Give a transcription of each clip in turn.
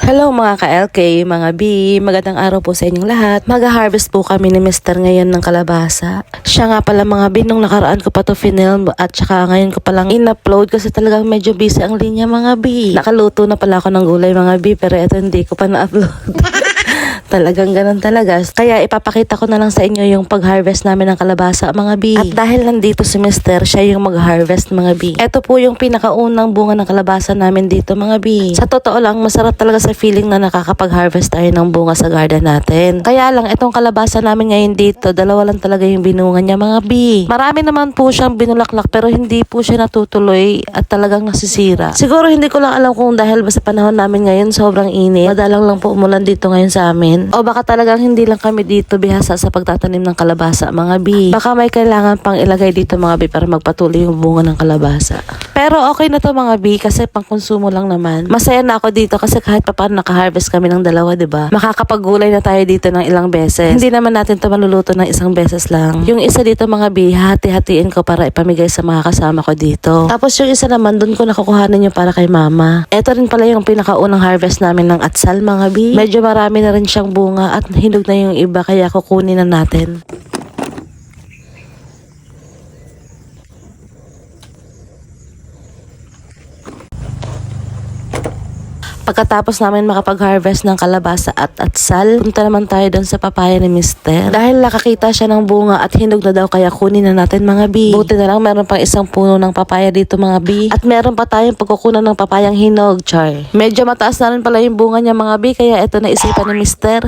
Hello mga ka-LK, mga B, magandang araw po sa inyong lahat. Mag-harvest po kami ni Mr. ngayon ng kalabasa. Siya nga pala mga B, nung nakaraan ko pa to film at saka ngayon ko palang in-upload kasi talagang medyo busy ang linya mga B. Nakaluto na pala ako ng gulay mga B pero ito hindi ko pa na-upload. Talagang ganun talaga. Kaya ipapakita ko na lang sa inyo yung pag-harvest namin ng kalabasa mga B. At dahil nandito si Mr., siya yung mag-harvest mga B. Ito po yung pinakaunang bunga ng kalabasa namin dito mga B. Sa totoo lang, masarap talaga sa feeling na nakakapag-harvest tayo ng bunga sa garden natin. Kaya lang, itong kalabasa namin ngayon dito, dalawa lang talaga yung binunga niya mga B. Marami naman po siyang binulaklak pero hindi po siya natutuloy at talagang nasisira. Siguro hindi ko lang alam kung dahil ba sa panahon namin ngayon sobrang init. Madalang lang po umulan dito ngayon sa amin. O baka talagang hindi lang kami dito bihasa sa pagtatanim ng kalabasa mga B. Baka may kailangan pang ilagay dito mga B para magpatuloy yung bunga ng kalabasa. Pero okay na to mga B kasi pang konsumo lang naman. Masaya na ako dito kasi kahit papaano naka-harvest kami ng dalawa, 'di ba? Makakapaggulay na tayo dito ng ilang beses. Hindi naman natin to maluluto ng isang beses lang. Yung isa dito mga B, hati-hatiin ko para ipamigay sa mga kasama ko dito. Tapos yung isa naman doon ko nakukuhanan yung para kay mama. Ito rin pala yung pinakaunang harvest namin ng atsal mga B. Medyo marami na rin siyang bunga at hinog na yung iba kaya kukunin na natin. Pagkatapos namin makapag-harvest ng kalabasa at atsal, punta naman tayo doon sa papaya ni Mr. Dahil nakakita siya ng bunga at hinog na daw kaya kunin na natin mga B. Buti na lang meron pang isang puno ng papaya dito mga B. At meron pa tayong pagkukunan ng papayang hinog, char. Medyo mataas na rin pala yung bunga niya mga B kaya ito na isipan ni Mr.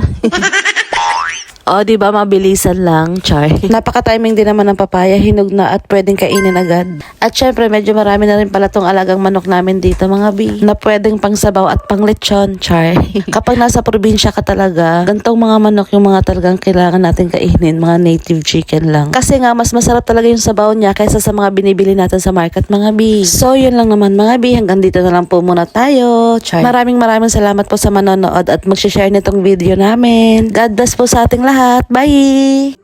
O, di ba mabilisan lang, char. Napaka-timing din naman ng papaya, hinog na at pwedeng kainin agad. At syempre, medyo marami na rin pala tong alagang manok namin dito, mga B, na pwedeng pang sabaw at pang lechon, char. Kapag nasa probinsya ka talaga, gantong mga manok yung mga talagang kailangan natin kainin, mga native chicken lang. Kasi nga, mas masarap talaga yung sabaw niya kaysa sa mga binibili natin sa market, mga B. So, yun lang naman, mga B. Hanggang dito na lang po muna tayo, char. Maraming salamat po sa manonood at mag-share nitong video namin. God bless po sa ating lahat. Bye!